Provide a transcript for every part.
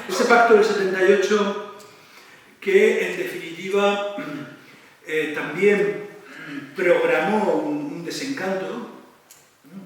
Ese pacto del 78 que en definitiva también programó un desencanto,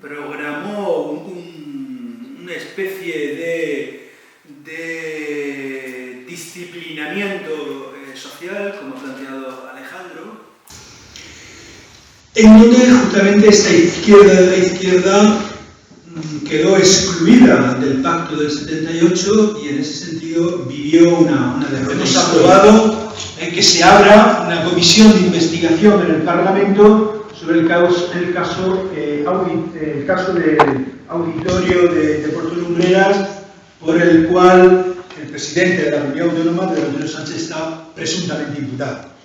programó una especie de disciplinamiento social, como ha planteado Alejandro, en donde justamente esta izquierda de la izquierda quedó excluida del pacto del 78 y en ese sentido vivió una derrota. Hemos aprobado que se abra una comisión de investigación en el Parlamento sobre el caso del auditorio de Puerto Lumbreras, por el cual el presidente de la Comunidad Autónoma, Pedro Antonio Sánchez, está presuntamente imputado.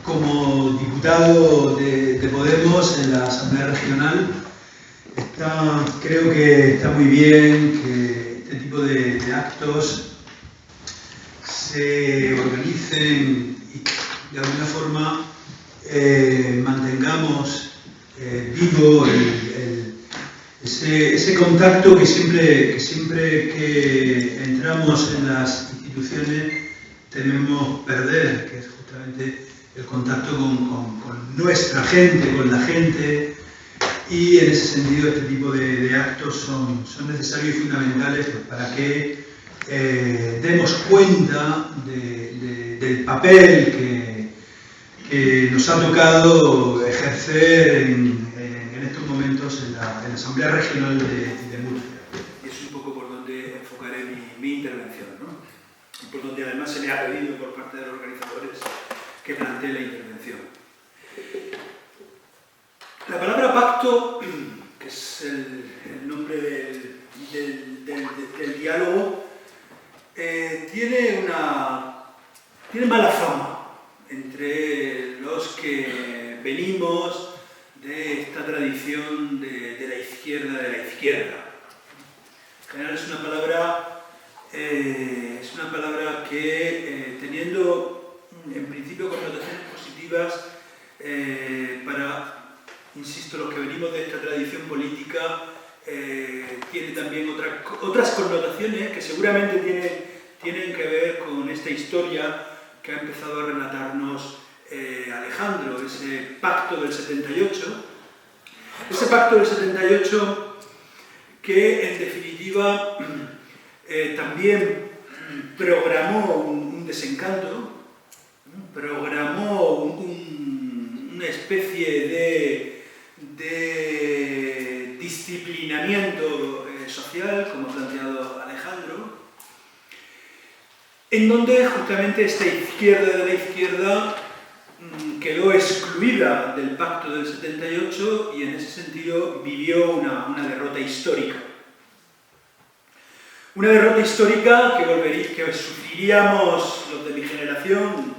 Como diputado de Podemos en la Asamblea Regional, creo que está muy bien que este tipo de actos se organicen y de alguna forma mantengamos vivo ese contacto que siempre que entramos en las instituciones tememos perder, que es justamente el contacto con nuestra gente, con la gente, y en ese sentido este tipo de actos son necesarios y fundamentales pues, para que demos cuenta del papel que nos ha tocado ejercer en estos momentos en la Asamblea Regional de Murcia. Y es un poco por donde enfocaré mi intervención, ¿no? Y por donde además se me ha pedido por parte de los organizadores que plantee la intervención. La palabra pacto, que es el nombre del diálogo, tiene mala fama entre los que venimos de esta tradición de la izquierda de la izquierda. En general es una palabra que, teniendo en principio connotaciones positivas, insisto, los que venimos de esta tradición política, tiene también otras connotaciones que seguramente tienen que ver con esta historia que ha empezado a relatarnos Alejandro, ese pacto del 78. Ese pacto del 78 que en definitiva también programó un desencanto, programó una especie de disciplinamiento social, como ha planteado Alejandro, en donde justamente esta izquierda de la izquierda quedó excluida del pacto del 78 y en ese sentido vivió una derrota histórica. Una derrota histórica que sufriríamos los de mi generación,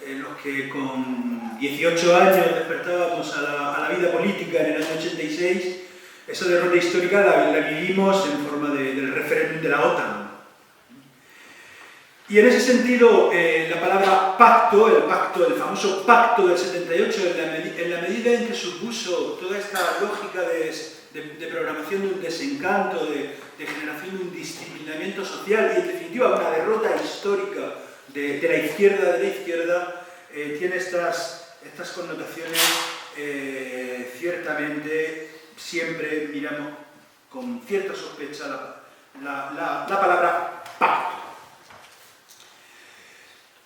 los que con 18 años despertábamos a la vida política en el año 86, esa derrota histórica la vivimos en forma del referéndum de la OTAN. Y en ese sentido, la palabra pacto, el famoso pacto del 78, en la medida en que supuso toda esta lógica de programación de un desencanto, de generación de un disciplinamiento social y en definitiva una derrota histórica de la izquierda, tiene estas connotaciones, ciertamente siempre miramos con cierta sospecha la palabra pacto.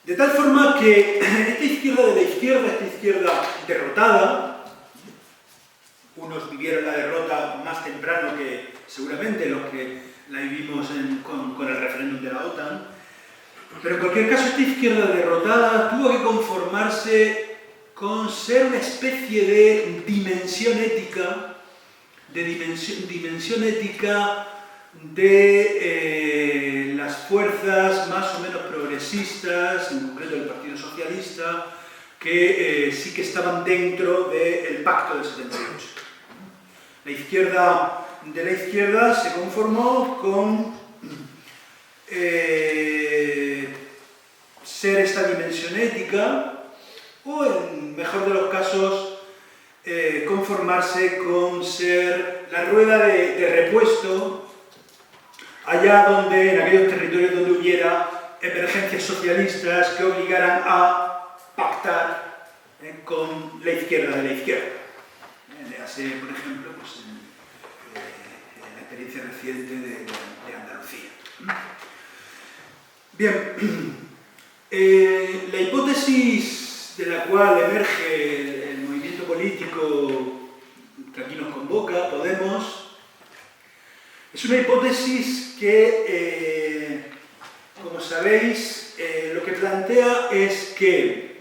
De tal forma que esta izquierda de la izquierda, esta izquierda derrotada, unos vivieron la derrota más temprano que seguramente los que la vivimos con el referéndum de la OTAN, Pero en cualquier caso, esta izquierda derrotada tuvo que conformarse con ser una especie de dimensión ética, de las fuerzas más o menos progresistas, en concreto el Partido Socialista, que sí que estaban dentro del Pacto del 78. La izquierda de la izquierda se conformó con ser esta dimensión ética, o en mejor de los casos conformarse con ser la rueda de repuesto allá donde, en aquellos territorios donde hubiera emergencias socialistas que obligaran a pactar con la izquierda de la izquierda. Léase, por ejemplo, pues, en la experiencia reciente de Andalucía. Bien, la hipótesis de la cual emerge el movimiento político que aquí nos convoca, Podemos, es una hipótesis que, como sabéis, lo que plantea es que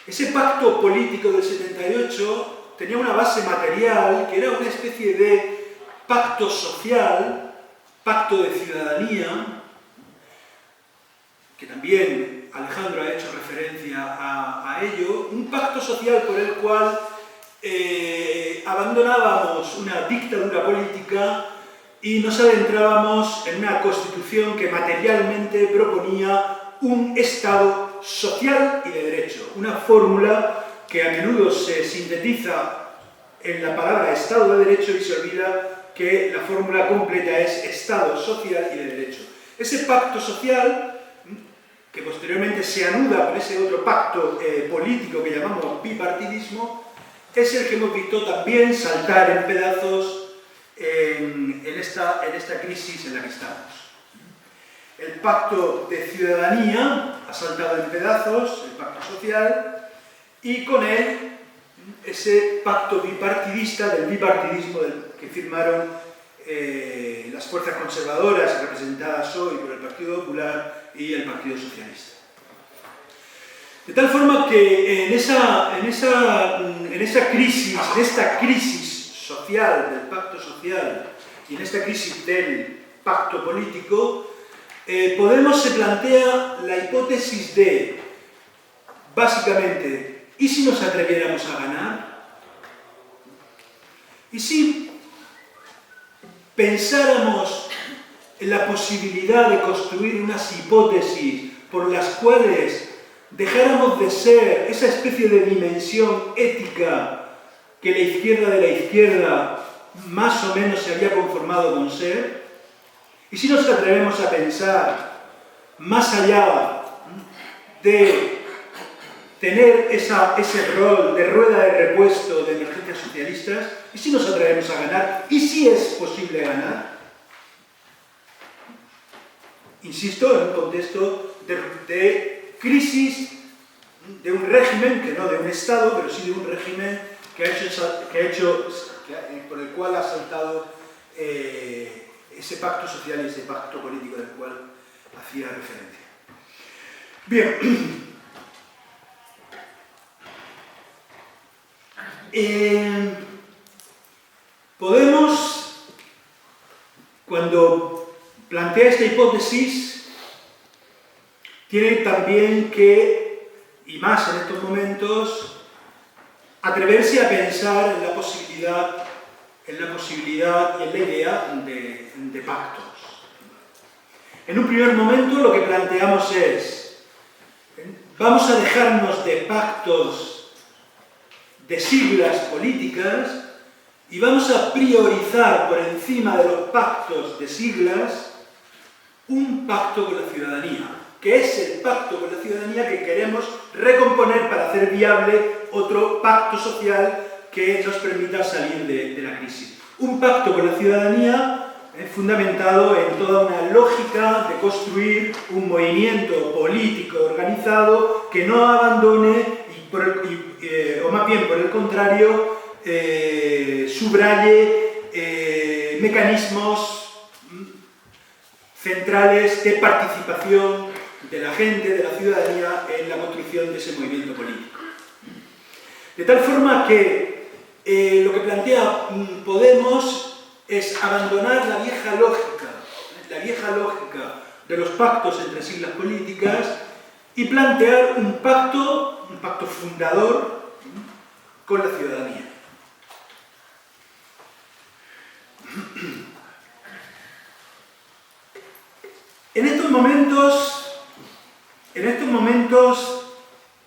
ese pacto político del 78 tenía una base material que era una especie de pacto social, pacto de ciudadanía, que también Alejandro ha hecho referencia a ello, un pacto social por el cual abandonábamos una dictadura política y nos adentrábamos en una constitución que materialmente proponía un Estado social y de derecho, una fórmula que a menudo se sintetiza en la palabra Estado de Derecho y se olvida que la fórmula completa es Estado social y de derecho. Ese pacto social, que posteriormente se anuda con ese otro pacto político que llamamos bipartidismo, es el que hemos visto también saltar en pedazos en esta crisis en la que estamos. El pacto de ciudadanía ha saltado en pedazos, el pacto social, y con él ese pacto bipartidista, del bipartidismo que firmaron las fuerzas conservadoras representadas hoy por el Partido Popular y el Partido Socialista. De tal forma que en esta crisis social, del pacto social, y en esta crisis del pacto político, Podemos se plantea la hipótesis de, básicamente, ¿y si nos atreviéramos a ganar? ¿Y si pensáramos en la posibilidad de construir unas hipótesis por las cuales dejáramos de ser esa especie de dimensión ética que la izquierda de la izquierda más o menos se había conformado con ser? ¿Y si nos atrevemos a pensar más allá de tener ese rol de rueda de repuesto de emergencias socialistas? ¿Y si nos atrevemos a ganar? ¿Y si es posible ganar? Insisto, en un contexto de crisis de un régimen, que no de un Estado, pero sí de un régimen por el cual ha saltado ese pacto social y ese pacto político del cual hacía referencia. Bien. Podemos, cuando plantea esta hipótesis, tiene también que, y más en estos momentos, atreverse a pensar en la posibilidad y en la idea de pactos. En un primer momento lo que planteamos es, vamos a dejarnos de pactos de siglas políticas y vamos a priorizar por encima de los pactos de siglas un pacto con la ciudadanía, que es el pacto con la ciudadanía que queremos recomponer para hacer viable otro pacto social que nos permita salir de la crisis. Un pacto con la ciudadanía fundamentado en toda una lógica de construir un movimiento político organizado que no abandone, o más bien por el contrario, subraye mecanismos centrales de participación de la gente, de la ciudadanía, en la construcción de ese movimiento político. De tal forma que lo que plantea Podemos es abandonar la vieja lógica de los pactos entre siglas políticas y plantear un pacto fundador con la ciudadanía. En estos momentos,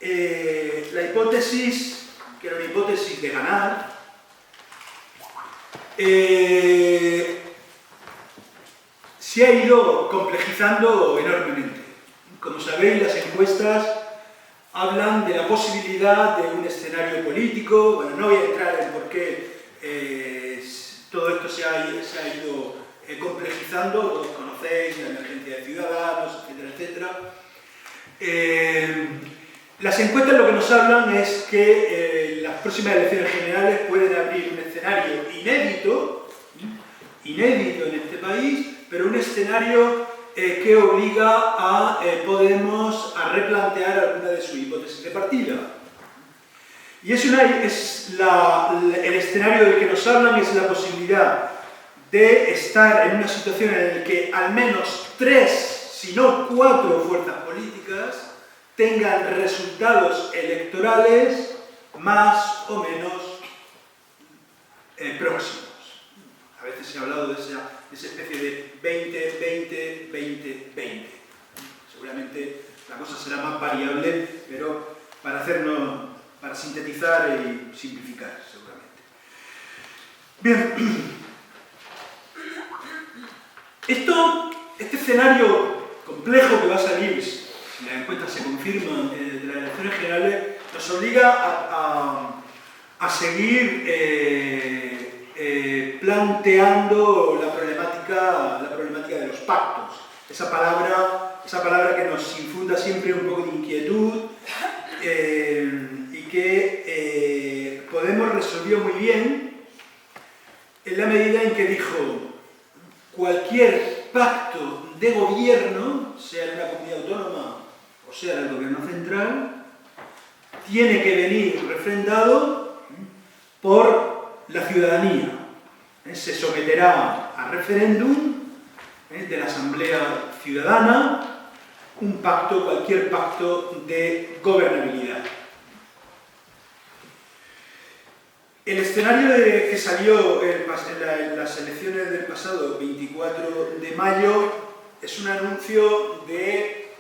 la hipótesis, que era una hipótesis de ganar, se ha ido complejizando enormemente. Como sabéis, las encuestas hablan de la posibilidad de un escenario político. Bueno, no voy a entrar en por qué todo esto se ha ido complejizando. Todos conocéis la emergencia de Ciudadanos, etcétera, etcétera. Las encuestas lo que nos hablan es que las próximas elecciones generales pueden abrir un escenario inédito en este país, pero un escenario que obliga a Podemos a replantear alguna de sus hipótesis de partida. Y el escenario del que nos hablan es la posibilidad de estar en una situación en la que al menos 3, si no 4 fuerzas políticas tengan resultados electorales más o menos próximos. A veces se ha hablado de esa especie de 20-20-20-20. Seguramente la cosa será más variable, pero para sintetizar y simplificar, seguramente. Bien. Este escenario complejo que va a salir, si las encuestas se confirman de las elecciones generales, nos obliga a seguir planteando la problemática de los pactos. Esa palabra que nos infunda siempre un poco de inquietud y que Podemos resolvió muy bien en la medida en que dijo: cualquier pacto de gobierno, sea en una comunidad autónoma o sea en el gobierno central, tiene que venir refrendado por la ciudadanía. Se someterá a referéndum de la Asamblea Ciudadana cualquier pacto de gobernabilidad. El escenario que salió en las elecciones del pasado 24 de mayo es un anuncio de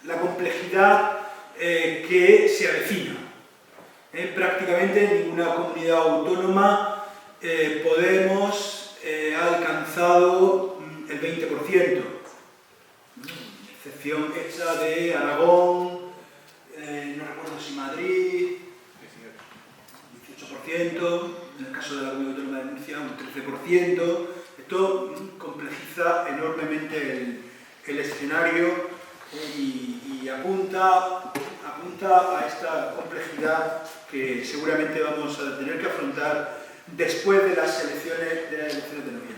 la complejidad que se avecina. Prácticamente en ninguna comunidad autónoma Podemos ha alcanzado el 20%, excepción hecha de Aragón, no recuerdo si Madrid, 18%, en el caso de la Comunidad Autónoma de Murcia un 13%. Esto complejiza enormemente el escenario y apunta a esta complejidad que seguramente vamos a tener que afrontar después de las elecciones de noviembre.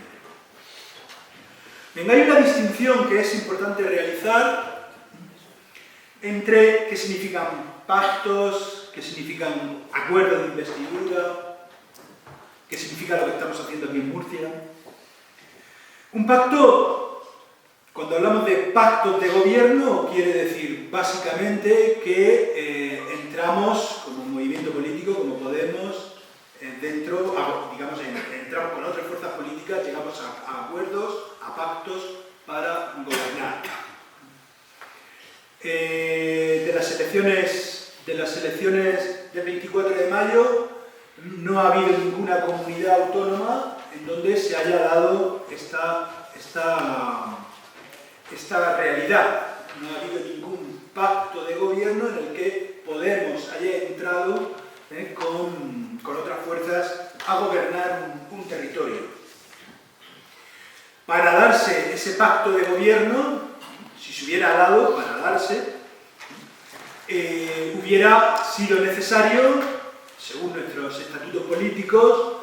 Bien, hay una distinción que es importante realizar entre qué significan pactos, qué significan acuerdos de investidura, qué significa lo que estamos haciendo aquí en Murcia. Un pacto, cuando hablamos de pactos de gobierno, quiere decir básicamente que entramos como movimiento político, como Podemos, entramos con otras fuerzas políticas, llegamos a acuerdos, a pactos para gobernar. De las elecciones del 24 de mayo no ha habido ninguna comunidad autónoma en donde se haya dado esta realidad. No ha habido ningún pacto de gobierno en el que Podemos haya entrado con otras fuerzas a gobernar un territorio. Para darse ese pacto de gobierno, si se hubiera dado para darse, hubiera sido necesario, según nuestros estatutos políticos,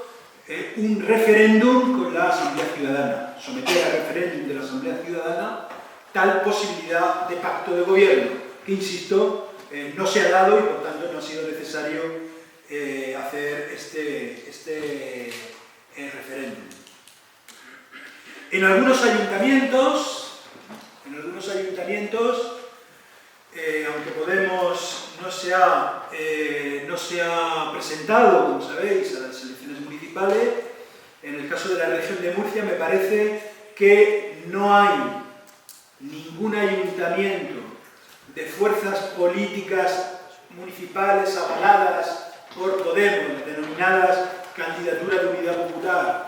un referéndum con la Asamblea Ciudadana, someter a referéndum de la Asamblea Ciudadana tal posibilidad de pacto de gobierno, que, insisto, no se ha dado y por tanto no ha sido necesario hacer este referéndum. En algunos ayuntamientos, aunque Podemos no se ha presentado, como sabéis, a las elecciones municipales, en el caso de la región de Murcia me parece que no hay ningún ayuntamiento de fuerzas políticas municipales avaladas por Podemos, denominadas Candidatura de Unidad Popular.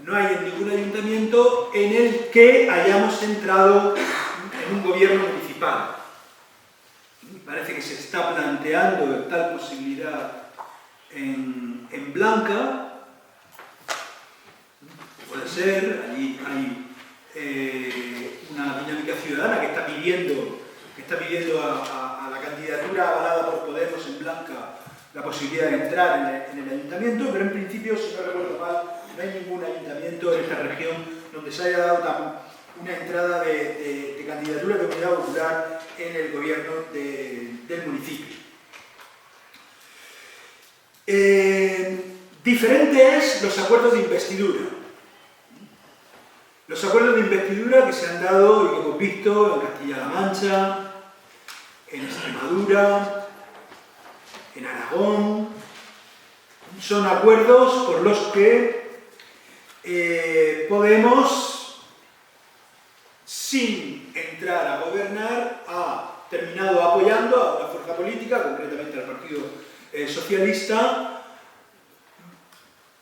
No hay ningún ayuntamiento en el que hayamos entrado en un gobierno municipal. Parece que se está planteando tal posibilidad en Blanca. Puede ser, allí hay una dinámica ciudadana que está pidiendo a la candidatura avalada por Podemos en Blanca la posibilidad de entrar en el ayuntamiento, pero en principio, si no recuerdo mal, no hay ningún ayuntamiento en esta región donde se haya dado una entrada de candidatura de Unidad Popular en el gobierno del municipio. Diferentes los acuerdos de investidura. Los acuerdos de investidura que se han dado y que hemos visto en Castilla-La Mancha, en Extremadura, en Aragón, son acuerdos por los que Podemos, sin entrar a gobernar, ha terminado apoyando a una fuerza política, concretamente al Partido Socialista,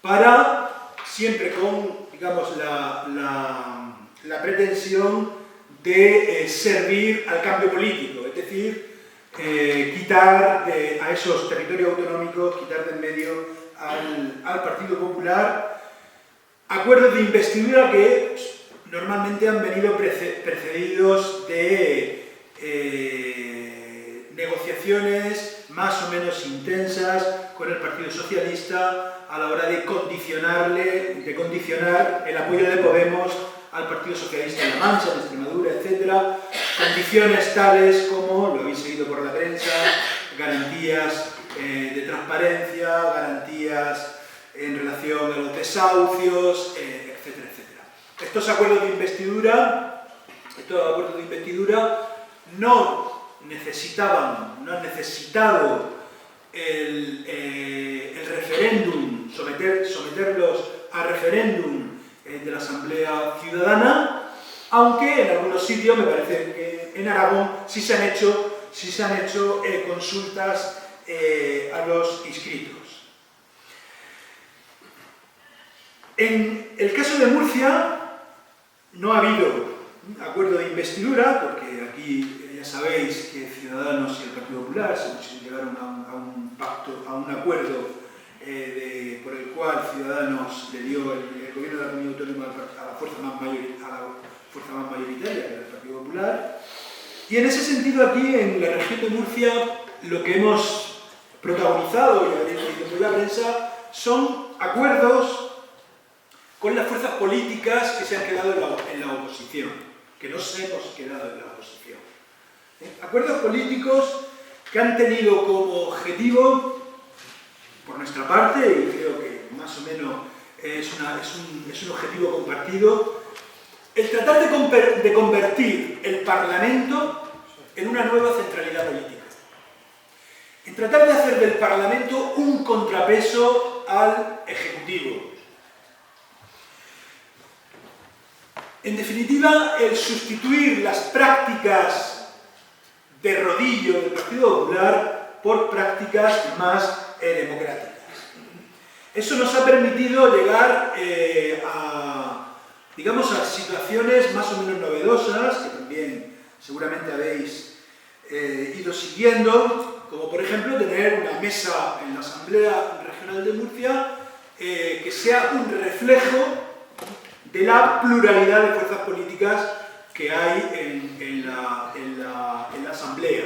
para, siempre con, digamos, la pretensión de servir al cambio político, es decir, quitar a esos territorios autonómicos, quitar del medio al Partido Popular, acuerdos de investidura que normalmente han venido precedidos de negociaciones más o menos intensas con el Partido Socialista a la hora de condicionar el apoyo de Podemos al Partido Socialista en La Mancha, en Extremadura, etc. Condiciones tales como, lo habéis seguido por la prensa, garantías de transparencia, garantías en relación a los desahucios, etcétera, etcétera. Estos acuerdos de investidura no han necesitado el referéndum, someterlos a referéndum de la Asamblea Ciudadana, aunque en algunos sitios, me parece que en Aragón, sí se han hecho consultas a los inscritos. En el caso de Murcia no ha habido acuerdo de investidura, porque aquí ya sabéis que Ciudadanos y el Partido Popular se llegaron a un pacto, a un acuerdo por el cual Ciudadanos le dio el gobierno de la Comunidad Autónoma a la fuerza más mayoritaria, que era el Partido Popular. Y en ese sentido aquí, en la región de Murcia, lo que hemos protagonizado y habréis leído por la prensa son acuerdos con las fuerzas políticas que se han quedado en la oposición, que nos hemos quedado en la oposición. Acuerdos políticos que han tenido como objetivo, por nuestra parte, y creo que más o menos es un objetivo compartido, el tratar de convertir el Parlamento en una nueva centralidad política. En tratar de hacer del Parlamento un contrapeso al Ejecutivo. En definitiva, el sustituir las prácticas de rodillo del Partido Popular por prácticas más democráticas. Eso nos ha permitido llegar a situaciones más o menos novedosas, que también seguramente habéis ido siguiendo, como por ejemplo tener una mesa en la Asamblea Regional de Murcia que sea un reflejo de la pluralidad de fuerzas políticas que hay en la Asamblea.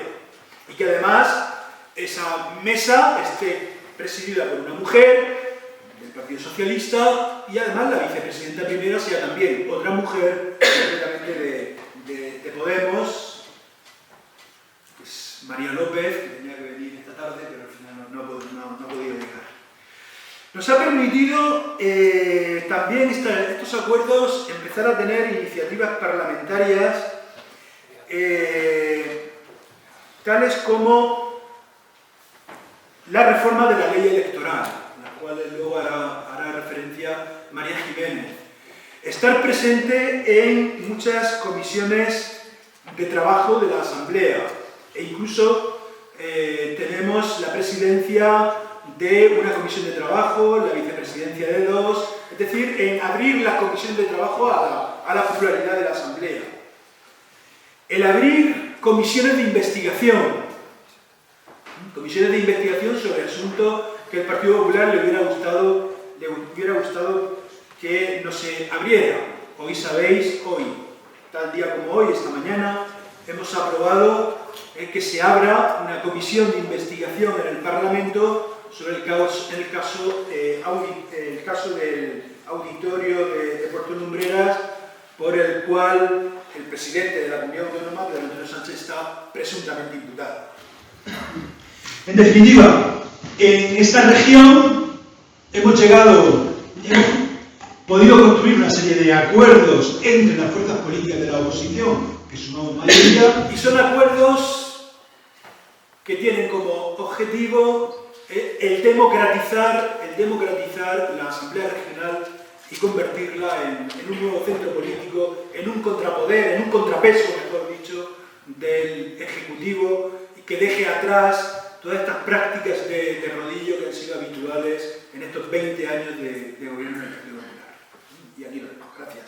Y que además esa mesa esté presidida por una mujer del Partido Socialista y además la vicepresidenta primera sea también otra mujer completamente de Podemos, pues María López, que tenía que venir esta tarde, pero al final no ha podido llegar. Nos ha permitido también estos acuerdos empezar a tener iniciativas parlamentarias tales como la reforma de la ley electoral, a la cual luego hará referencia María Jiménez. Estar presente en muchas comisiones de trabajo de la Asamblea e incluso tenemos la presidencia de una comisión de trabajo, la vicepresidencia de dos, es decir, en abrir las comisiones de trabajo a la pluralidad de la Asamblea. El abrir comisiones de investigación sobre asuntos que al Partido Popular le hubiera gustado que no se abriera. Hoy sabéis, tal día como hoy, esta mañana, hemos aprobado que se abra una comisión de investigación en el Parlamento sobre el caso del auditorio de Puerto Lumbreras, por el cual el presidente de la Comunidad Autónoma, Pedro Antonio Sánchez, está presuntamente imputado. En definitiva, en esta región hemos podido construir una serie de acuerdos entre las fuerzas políticas de la oposición, que sumamos mayoría. Y son acuerdos que tienen como objetivo el democratizar la Asamblea Regional y convertirla en un nuevo centro político, en un contrapoder, en un contrapeso, mejor dicho, del Ejecutivo, y que deje atrás todas estas prácticas de rodillo que han sido habituales en estos 20 años de gobierno del Partido Popular. Y aquí lo dejo. Gracias.